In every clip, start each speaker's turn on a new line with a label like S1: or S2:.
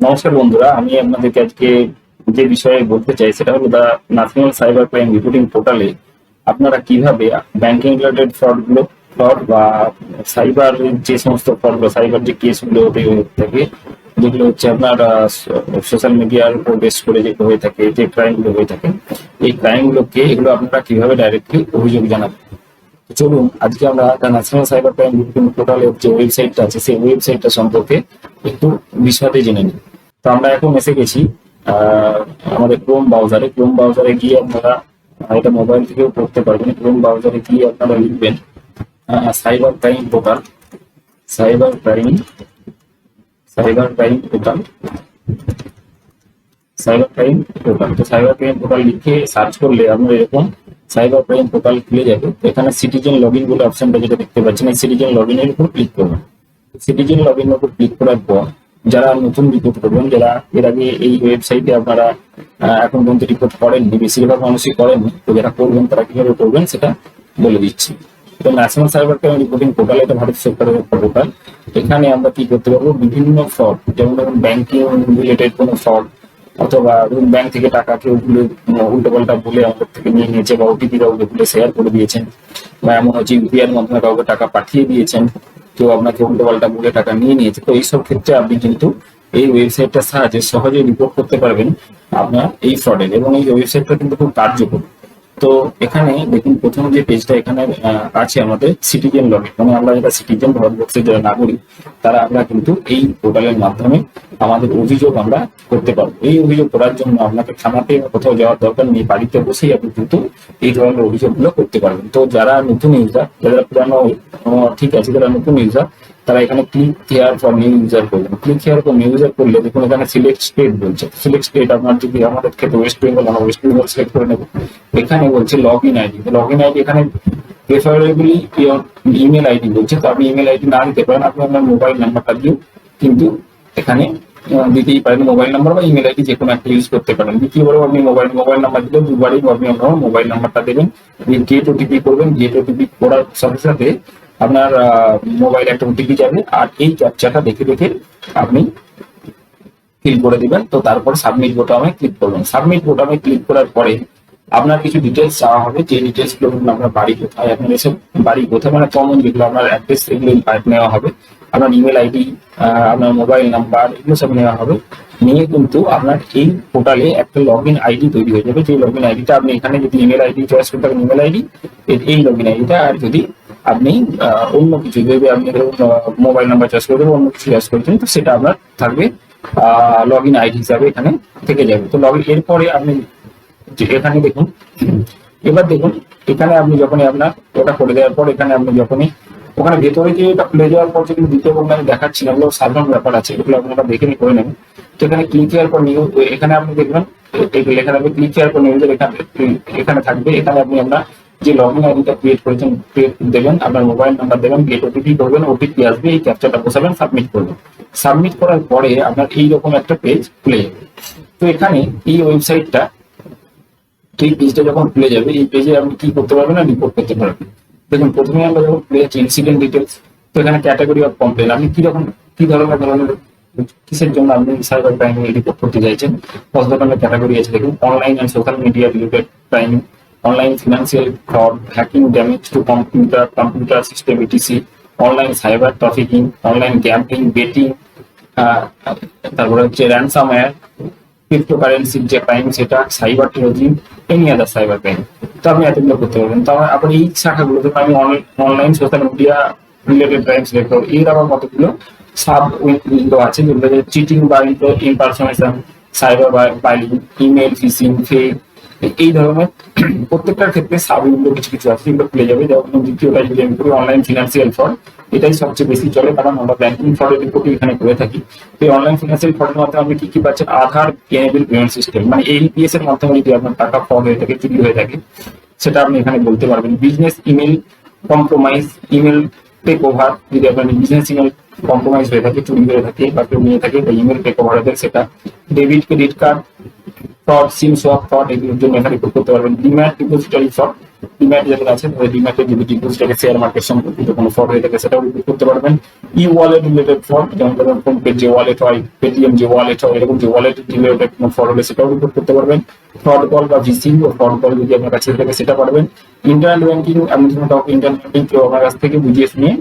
S1: নমস্কার বন্ধুরা, আমি আপনাদেরকে আজকে যে বিষয়ে বলতে চাই সেটা হলো দা ন্যাশনাল সাইবার ক্রাইম রিপোর্টিং পোর্টালে আপনারা কিভাবে ব্যাংকিং রিলেটেড ফ্রড বা সাইবার যে সমস্ত ফ্রড বা সাইবার যে কেসগুলো হতে থাকে, যেগুলো হচ্ছে আপনার সোশ্যাল মিডিয়ার উপর বেস করে যেগুলো হয়ে থাকে, যে ক্রাইমগুলো হয়ে থাকে, এই ক্রাইমগুলোকে এগুলো আপনারা কিভাবে ডাইরেক্টলি অভিযোগ জানাবেন। তো চলুন আজকে আমরা the national cyber crime reporting পোর্টালের যে ওয়েবসাইটটা আছে সেই ওয়েবসাইটটা সম্পর্কে একটু বিশদে জেনে নিই। তো আমরা এখন এসে গেছি আহ, আমাদের ক্রোম ব্রাউজারে গিয়ে আপনারা এটা মোবাইল থেকেও করতে পারবেন। ক্রোম ব্রাউজারে গিয়ে আপনারা লিখবেন cyber crime portal, cyber crime cyber crime portal, cyber crime portal. তো সাইবার ক্রাইম পোর্টাল লিখে সার্চ করলে আপনার এরকম সাইবার ক্রাইম পোর্টাল খুলে যাবে। তো এখানে সিটিজেন লগ ইন বলে অপশনটা যেটা দেখতে পাচ্ছেন, এই সিটিজেন লগ ইনের উপর ক্লিক করবেন। সিটিজেন লগ ইনের উপর ক্লিক করার পর যারা নতুন রিপোর্ট করবেন, যারা এর আগে এই ওয়েবসাইটে আপনারা এখন পর্যন্ত রিপোর্ট করেননি, বেশিরভাগ মানুষই করেননি, তো যারা করবেন তারা কিভাবে করবেন সেটা বলে দিচ্ছি। এটা national cyber crime reporting portal, এটা ভারত সরকারের একটা পোর্টাল। এখানে আমরা কি করতে পারবো, বিভিন্ন ফ্রড, যেমন ধরুন ব্যাংকিং রিলেটেড কোনো ফ্রড, অথবা ধরুন ব্যাংক থেকে টাকা কেউ উল্টো পাল্টা বলে আমাদের থেকে নিয়ে নিয়েছে, বা ওটিপি কাউকে ভুলে শেয়ার করে দিয়েছেন, বা এমন হচ্ছে ইউপিআই এর মাধ্যমে কাউকে টাকা পাঠিয়ে দিয়েছেন, কেউ আপনাকে উল্টো পাল্টা বলে টাকা নিয়ে নিয়েছে। তো এইসব ক্ষেত্রে আপনি কিন্তু এই ওয়েবসাইটটার সাহায্যে সহজে রিপোর্ট করতে পারবেন আপনার এই ফ্রডের, এবং এই ওয়েবসাইটটা কিন্তু খুব কার্যকর। তো এখানে দেখুন, প্রথম যে পেজটা এখানে আছে আমাদের সিটিজেন লগ ইন, মানে আমরা যারা সিটিজেন, ভারতবর্ষের যারা নাগরিক, তারা আমরা কিন্তু এই পোর্টালের মাধ্যমে আমাদের অভিযোগ আমরা করতে পারবো। এই অভিযোগ করার জন্য আপনাকে থানাতে কোথাও যাওয়ার দরকার নেই, বাড়িতে বসেই আপনি কিন্তু এই ধরনের অভিযোগগুলো করতে পারবেন। তো যারা নতুন ইউজার, যারা পুরানো ঠিক আছে, যারা নতুন ইউজার, তারা এখানে click here for new user করবেন। Click here for new user করলে দেখুন এখানে সিলেক্ট স্টেট বলছে। সিলেক্ট স্টেট, আপনার যদি আমাদের ক্ষেত্রে ওয়েস্ট বেঙ্গল, আমরা ওয়েস্ট বেঙ্গল সিলেক্ট করে নেব। এখানে বলছে log in ID, log in ID এখানে প্রেফারেবলি ইমেল আইডি বলছে। তো আপনি ইমেল আইডি না দিতে পারেন, আপনি আপনার মোবাইল নাম্বারটা দিয়েও কিন্তু এখানে দিতেই পারেন। মোবাইল নাম্বার বা ইমেল আইডি যে কোনো একটা ইউজ করতে পারেন। দ্বিতীয়বারও আপনি মোবাইল নাম্বার দিলে দুবারই আপনি আপনার মোবাইল নাম্বারটা দেবেন, গেট ওটিপি করবেন। গেট ওটিপি করার সাথে সাথে আপনার মোবাইলে একটা ওটিপি যাবে, আর এই ক্যাপচাটা দেখে দেখে আপনি ফিল করে দিবেন। তো তারপর সাবমিট বোতামে ক্লিক করবেন। সাবমিট বোতামে ক্লিক করার পরে আপনার কিছু ডিটেলস চাওয়া হবে, যে ডিটেলস গুলো আপনার বাড়ি কোথায়, আপনার এসব বাড়ি কোথায় মানে কমন যেগুলো আপনার অ্যাড্রেস, এগুলো নেওয়া হবে। আপনার ইমেল আইডি, আপনার মোবাইল নাম্বার, এগুলো সব নেওয়া হবে। নিয়ে কিন্তু আপনার এই পোর্টালে একটা লগ ইন আইডি তৈরি হয়ে যাবে। যে লগ ইন আইডিটা আপনি এখানে যদি ইমেল আইডি চয়েস করতে পারেন, ইমেল আইডি এই লগ ইন আইডিটা। আর যদি আপনি অন্য কিছু, যদি আপনি ধরুন মোবাইল নাম্বার চয়েস করে দেবেন, অন্য কিছু চয়েস করছেন, তো সেটা আপনার থাকবে লগ ইন আইডি হিসাবে এখানে থেকে যাবে। তো লগ ইন এরপরে আপনি এখানে দেখুন, এবার দেখুন এখানে আপনি যখনই আপনার ওটা করে দেওয়ার পর, এখানে আপনি যখনই ওখানে ভেতরে যে এটা খুলে যাওয়ার পর যেগুলো দ্বিতীয় প্রোগ্রাম আমি দেখাচ্ছি না, এগুলো সাধারণ ব্যাপার আছে, এগুলো আপনারা দেখে নিয়ে করে নেবেন। তো এখানে ক্লিক হেয়ার ফর নিউ, এখানে আপনি দেখবেন লেখা থাকবে ক্লিক হেয়ার ফর নিউজের, এখানে থাকবে। এখানে আপনি আপনার যে লগ ইন আইডিটা ক্রিয়েট করেছেন দেবেন, আপনার মোবাইল নাম্বার দেবেন, গেট ওটিপি করবেন, ওটিপি আসবে, এই ক্যাপচারটা বসাবেন, সাবমিট করবেন। সাবমিট করার পরে আপনার এইরকম একটা পেজ খুলে যাবে। তো এখানে এই ওয়েবসাইটটা, তো এই পেজটা যখন খুলে যাবে, এই পেজে আপনি কি করতে পারবেন না, রিপোর্ট করতে পারবেন। দেখুন প্রথমে আমরা যখন খুলে যাচ্ছি ইনসিডেন্ট ডিটেলস, তো এখানে ক্যাটাগরি অফ কমপ্লেন, আপনি কি ধরনের কিসের জন্য আপনি সাইবার ক্রাইমে রিপোর্ট করতে চাইছেন। 10 ধরনের ক্যাটাগরি আছে দেখুন, online and social media related crime, online financial fraud, hacking, damage to computer system ETC, online cyber trafficking, online gambling, betting, তারপরে হচ্ছে র্যানসামওয়্যার, ক্রিপ্টোকারেন্সির যে ক্রাইম সেটা, cyber terrorism, any other cyber crime. তো আপনি এতগুলো করতে পারবেন। তো আপনি এই শাখাগুলোতে আমি online social media related crime select করবো। এর আবার কতগুলো সাব উইন্ডো আছে, যেগুলো চিটিং বা ইম্পারসনেশন, সাইবার বাইলিং, ইমেল ফিশিং, ফেক, এই ধরনের প্রত্যেকটার ক্ষেত্রে সাব উইন্ডো কিছু কিছু আছে, যেগুলো খুলে যাবে। যেমন দ্বিতীয়টা যদি আমি করি অনলাইন ফিনান্সিয়াল ফ্রড, এটাই সবচেয়ে বেশি চলে, কারণ আমরা ব্যাংকিং ফ্রডের রিপোর্টই এখানে করে থাকি। তো এই অনলাইন ফিনান্সিয়াল ফ্রডের মাধ্যমে আপনি কি পাচ্ছেন, আধার এনেবল পেমেন্ট সিস্টেম, মানে এলপিএস এর মাধ্যমে যদি আপনার টাকা ফ্রড হয়ে থাকে, চুরি হয়ে থাকে, সেটা আপনি এখানে বলতে পারবেন। Business email compromise, email take over, যদি আপনার বিজনেস ইমেল কম্প্রোমাইজ হয়ে থাকে, চুরি হয়ে থাকে, বা কেউ নিয়ে থাকে, ইমেল টেক ওভার হয়ে থাকে, সেটা ডেবিট ক্রেডিট কার্ড ফ্রড, সিম সোয়াপ ফ্রড, এগুলোর জন্য এখানে রিপোর্ট করতে পারবেন। ডিম্যাট ডিপোজিটরি ফ্রড, ডিম্যাট যেগুলো আছে ডিম্যাটে যদি ডিপোজিটরি শেয়ার মার্কেট সম্পর্কিত কোনো ফ্রড হয়ে থাকে সেটাও রিপোর্ট করতে পারবেন। ই ওয়ালেট রিলেটেড ফ্রড, যেমন ধরুন ফোনপে যে ওয়ালেট হয়, পেটিএম যে ওয়ালেট হয়, এরকম যে ওয়ালেট রিলেটেড কোনো ফ্রড হলে সেটাও রিপোর্ট করতে পারবেন। ফ্রড কল বা ভিসি ও ফ্রড কল যদি আপনার কাছে থাকে সেটা পারবেন। ইন্টারনেট ব্যাংকিং, আপনি যখন কাউকে ইন্টারনেট ব্যাংকিং কেউ আপনার কাছ থেকে বুঝিয়ে শুনিয়ে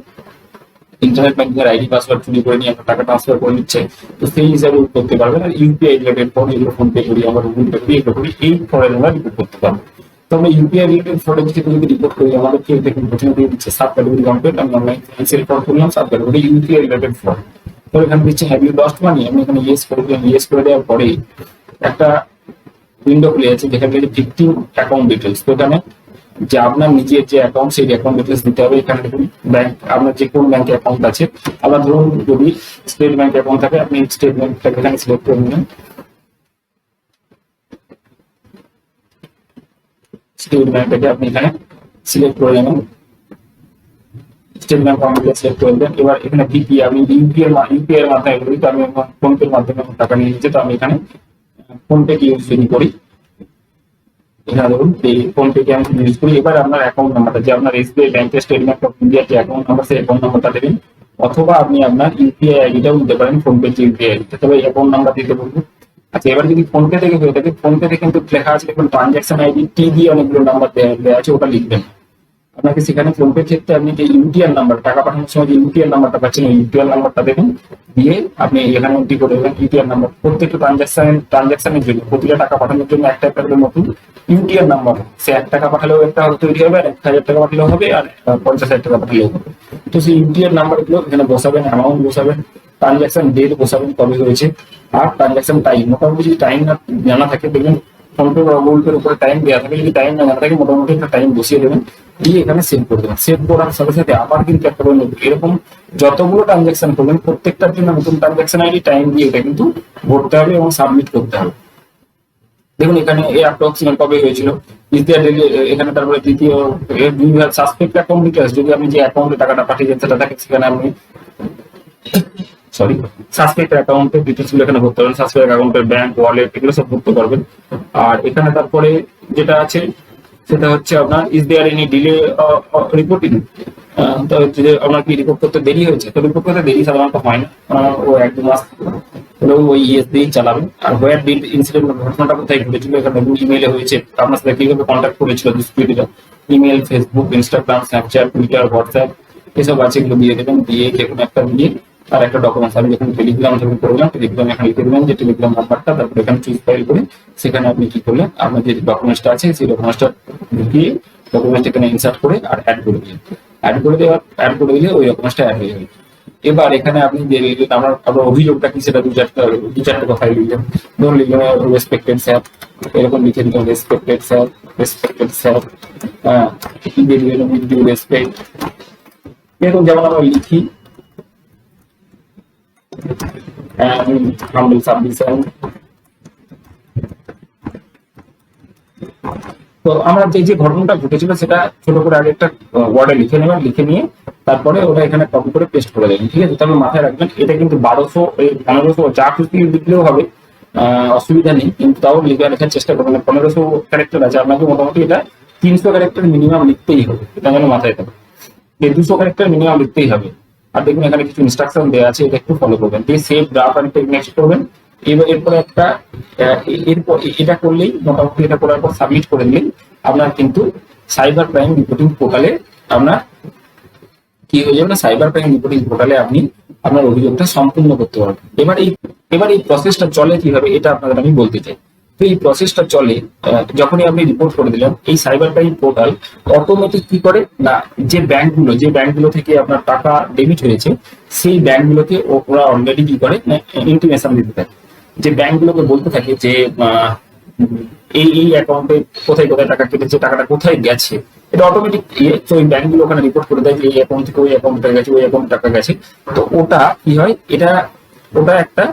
S1: ইন্টারনেট ব্যাংকিং এর আইডি পাসওয়ার্ড চুরি করে নিয়ে আপনার টাকা ট্রান্সফার করে নিচ্ছে, তো সেই হিসাবে করতে পারবেন। আর ইউপিআই রিলেটেড ফ্রড, এগুলো ফোন পে করি, আমরা গুগল পে করি, এগুলো করি, এই ফ্রডের আমরা রিপোর্ট করতে পারবো। তো আমরা ইউপিআই রিলেটেড ফ্রডের যদি রিপোর্ট করি, আমাদেরকে দেখুন প্রথমে দিয়ে দিচ্ছে সাব ক্যাটাগরি কমপ্লিট, আমি অনলাইন ফাইন্যান্সিয়াল ফ্রড করলাম, sub category UPI related fraud. তো এখানে দিচ্ছে হ্যাভ ইউ লস্ট মানি, আমি এখানে ইয়েস করে দিলাম। ইয়েস করে দেওয়ার পরে একটা উইন্ডো খুলে যাচ্ছে যেখানে ভিকটিম অ্যাকাউন্ট ডিটেলস। তো এখানে যে আপনার নিজের যে অ্যাকাউন্ট, সেই অ্যাকাউন্ট ডিটেলস দিতে হবে। এখানে দেখুন ব্যাংক, আপনার যে কোন ব্যাংকে অ্যাকাউন্ট আছে, আবার ধরুন যদি স্টেট ব্যাংক অ্যাকাউন্ট থাকে, আপনি স্টেট ব্যাংকটাকে এখানে সিলেক্ট করে নেবেন। স্টেট ব্যাংকটাকে আপনি এখানে সিলেক্ট করে নেবেন, স্টেট ব্যাংক অ্যাকাউন্টটা সিলেক্ট করে দেবেন। এবার এখানে বিপি, আমি ইউপিআই এর মাধ্যমে করি, তো আমি ফোন পের মাধ্যমে টাকা নিয়ে নিচ্ছি, তো আমি এখানে ফোন পে ইউজ করি। এখানে ধরুন ফোন পে কে আমি ইউজ করি। এবার আপনার অ্যাকাউন্ট নাম্বারটা, যে আপনার এসবিআই ব্যাংকের স্টেট ব্যাংক অফ ইন্ডিয়ার যে অ্যাকাউন্ট নাম্বার, সেই অ্যাকাউন্ট নাম্বারটা দেবেন, অথবা আপনি আপনার ইউপিআই আইডিটাও দিতে পারেন, ফোন পে যে ইউপিআই আইডি, তবে অ্যাকাউন্ট নাম্বার দিতে বলবো। আচ্ছা, এবার যদি ফোন পে থেকে হয়ে থাকে, ফোন পে থেকে কিন্তু লেখা আছে দেখুন ট্রানজাকশন আইডি টি দিয়ে অনেকগুলো নাম্বার দেওয়া আছে, ওটা লিখবেন। আপনাকে সেখানে ফোন পে ক্ষেত্রে আপনি যে ইউটিআর নাম্বার, টাকা পাঠানোর সময় যে ইউটিআর নাম্বারটা পাচ্ছেন, ওই ইউটিআর নাম্বারটা দেবেন, দিয়ে আপনি এখানে এন্ট্রি করে দেবেন ইউটিআর নাম্বার। প্রত্যেকটা ট্রানজাকশনের জন্য, প্রতিটা টাকা পাঠানোর জন্য একটা একটা করে নতুন ইউটিআর নাম্বার, সে 1 টাকা পাঠালেও একটা তৈরি হবে, আর 1000 টাকা পাঠালেও হবে, আর 50,000 টাকা পাঠালেও হবে। তো সেই ইউটিআর নাম্বার গুলো এখানে বসাবেন, অ্যামাউন্ট বসাবেন, ট্রানজাকশন ডেট বসাবেন কবে হয়েছে, আর ট্রানজাকশন টাইম। মোটামুটি যদি টাইম না জানা থাকে, দেখবেন ফোনপে বা গুগল পের উপরে টাইম দেওয়া থাকে, যদি টাইম না জানা থাকে মোটামুটি একটা টাইম বসিয়ে দেবেন, দিয়ে এখানে সেভ করে দেবেন। সেভ করার সাথে সাথে আবার কিন্তু একটা করে এরকম যতগুলো ট্রানজাকশন করবেন প্রত্যেকটার জন্য নতুন ট্রানজাকশন আইডি টাইম দিয়ে এটা কিন্তু ভরতে হবে এবং সাবমিট করতে হবে। দেখুন এখানে এই অ্যাপ্রক্সিমেট কবে হয়েছিল, এখানে তারপরে দ্বিতীয় সাসপেক্ট অ্যাকাউন্ট ডিটেলস, যদি আপনি যে অ্যাকাউন্টে টাকাটা পাঠিয়েছেন সেটা থাকে, সেখানে আপনি সাসপেক্ট অ্যাকাউন্টের ডিটেলস গুলো এখানে ভরতে পারবেন, সাসপেক্ট অ্যাকাউন্টের ব্যাংক, ওয়ালেট, এগুলো সব ভরতে পারবেন। আর এখানে তারপরে যেটা আছে সেটা হচ্ছে আপনার is there any delay reporting, তো হচ্ছে যে আপনার কি রিপোর্ট করতে দেরি হয়েছে, তো রিপোর্ট করতে দেরি সাধারণত হয় না, ও 1-2 মাস হলেও ওই ইএস দিয়েই চালাবেন। আর হোয়ার ডিড ইনসিডেন্ট, ঘটনাটা কোথায় ঘটেছিল, এখানে ইমেলে হয়েছে, আপনার সাথে কিভাবে কন্ট্যাক্ট করেছিল দুষ্কৃতীরা, email, Facebook, Instagram, Snapchat, Twitter, WhatsApp, এসব আছে, এগুলো দিয়ে দেবেন। দিয়ে দেখুন একটা দিয়ে আর একটা ডকুমেন্টস, আমি যখন টেলিগ্রাম যখন করলাম, টেলিগ্রাম এখানে লিখে দিলাম যে টেলিগ্রাম নাম্বারটা, তারপরে এখানে চুজ ফাইল করে সেখানে আপনি কি করলেন, আপনার যে ডকুমেন্টসটা আছে সেই ডকুমেন্টসটা ঢুকিয়ে ডকুমেন্টস এখানে ইনসার্ট করে আর অ্যাড করে দিলেন। অ্যাড করে দিলে ওই ডকুমেন্টসটা অ্যাড হয়ে যাবে। এবার এখানে আপনি যে আপনার অভিযোগটা কি সেটা দু চারটে কথাই লিখলেন। ধরুন লিখলেন রেসপেক্টেড স্যার, এরকম লিখে দিলেন রেসপেক্টেড স্যার, দিয়ে দিলেন উইথ ডিউ রেসপেক্ট, এরকম যেমন আমরা লিখি humble submission। তো আমরা যে ঘটনাটা ঘটেছিল সেটা ছোট করে আগে একটা ওয়ার্ডে লিখে নেবেন, লিখে নিয়ে তারপরে ওটা এখানে কপি করে পেস্ট করে দেবেন, ঠিক আছে। তবে মাথায় রাখবেন এটা কিন্তু 1200 1500 যা খুশি লিখলেও হবে, অসুবিধা নেই, কিন্তু তাও লেখার চেষ্টা করবেন। 1500 ক্যারেক্টার আছে, আপনাকে মোটামুটি এটা 300 ক্যারেক্টার মিনিমাম লিখতেই হবে, এটা যেন মাথায় থাকে। এই 200 ক্যারেক্টার মিনিমাম লিখতেই হবে। আর দেখুন এখানে কিছু ইনস্ট্রাকশন দেওয়া আছে, এটা একটু ফলো করবেন, দিয়ে সেভ ড্রাফট আর নেক্সট করবেন। এরপরে একটা এরপর এটা করলেই মোটামুটি, এটা করার পর সাবমিট করে দিলেই আপনার কিন্তু সাইবার ক্রাইম রিপোর্টিং পোর্টালে আপনার কি হয়ে যাবে না, সাইবার ক্রাইম রিপোর্টিং পোর্টালে আপনি আপনার অভিযোগটা সম্পূর্ণ করতে পারবেন। এবার এই প্রসেসটা চলে কিভাবে এটা আপনাদের আমি বলতে চাই। তো এই প্রসেসটা চলে, যখনই আপনি রিপোর্ট করে দিলেন, এই সাইবার ক্রাইম পোর্টাল অটোমেটিক কি করে না, যে ব্যাংকগুলো থেকে আপনার টাকা ডেবিট হয়েছে, সেই ব্যাংকগুলোকে ওরা অলরেডি কি করে ইন্টিমেশন দিতে থাকে, যে ব্যাংকগুলোকে বলতে থাকে যে এই অ্যাকাউন্টে কোথায় কোথায় টাকা কেটেছে, টাকাটা কোথায় গেছে, এটা অটোমেটিক তো ওই ব্যাংকগুলো ওখানে রিপোর্ট করে দেয় যে এই অ্যাকাউন্ট থেকে ওই অ্যাকাউন্টে গেছে, ওই অ্যাকাউন্টে টাকা গেছে। তো ওটা কি হয়, ওটা একটা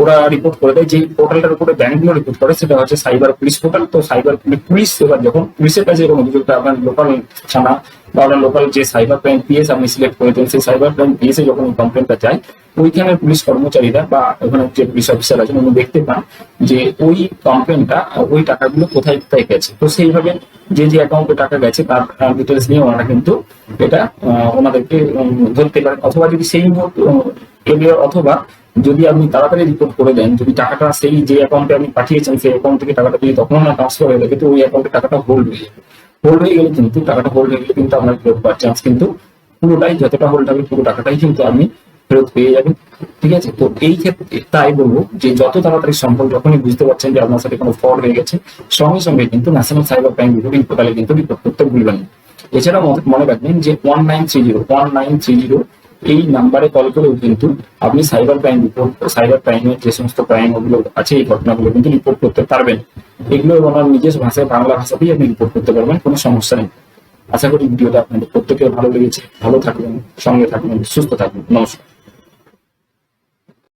S1: ওরা রিপোর্ট করে দেয়, যে পোর্টালটার উপরে ব্যাংকগুলো রিপোর্ট করে সেটা হচ্ছে সাইবার পুলিশ পোর্টাল। তো সাইবার পুলিশ এবার যখন পুলিশের কাছে এরকম অভিযোগটা আপনার লোকাল থানা বা আপনার লোকাল যে সাইবার ক্রাইম পিএস আপনি সিলেক্ট করেছেন, সেই সাইবার ক্রাইম পিএস এ যখন কমপ্লেনটা যায়, ওইখানে পুলিশ কর্মচারীরা বা ওখানে যে পুলিশ অফিসার আছেন উনি দেখতে পান যে ওই কমপ্লেনটা, ওই টাকাগুলো কোথায় কোথায় গেছে। তো সেইভাবে যে যে অ্যাকাউন্টে টাকা গেছে তার ডিটেলস নিয়ে ওনারা কিন্তু এটা ওনাদেরকে ধরতে পারেন। অথবা যদি সেই মুহূর্তে অথবা যদি আপনি তাড়াতাড়ি রিপোর্ট করে দেন, যদি টাকাটা সেই যে অ্যাকাউন্টে আপনি পাঠিয়েছেন সেই অ্যাকাউন্ট থেকে টাকাটা যদি তখন না ট্রান্সফার হয়ে থাকে, তো ওই অ্যাকাউন্টে টাকাটা হোল্ড হয়ে যাবে। হোল্ড হয়ে গেলে কিন্তু টাকাটা হোল্ড হয়ে গেলে কিন্তু আপনার ফেরত পাওয়ার চান্স কিন্তু পুরোটাই, যতটা হোল্ড হবে পুরো টাকাটাই কিন্তু আপনি ফেরত পেয়ে যাবেন। ঠিক আছে, তো এই ক্ষেত্রে তাই বলবো যে যত তাড়াতাড়ি সম্ভব যখনই বুঝতে পারছেন যে আপনার সাথে কোনো ফ্রড হয়ে গেছে, সঙ্গে সঙ্গে কিন্তু ন্যাশনাল সাইবার ক্রাইম রিপোর্টিং পোর্টালে কিন্তু রিপোর্ট করতে ভুলবেন না। এছাড়া মনে রাখবেন যে 1930 এই নাম্বারে কল করেও কিন্তু আপনি সাইবার ক্রাইম রিপোর্ট, সাইবার ক্রাইমের যে সমস্ত ক্রাইম ওগুলো আছে এই ঘটনাগুলো কিন্তু রিপোর্ট করতে পারবেন। এগুলো ওনার নিজের ভাষায়, বাংলা ভাষাতেই আপনি রিপোর্ট করতে পারবেন, কোনো সমস্যা নেই। আশা করি ভিডিওটা আপনাদের প্রত্যেকের ভালো লেগেছে। ভালো থাকবেন, সঙ্গে থাকবেন, সুস্থ থাকবেন। নমস্কার।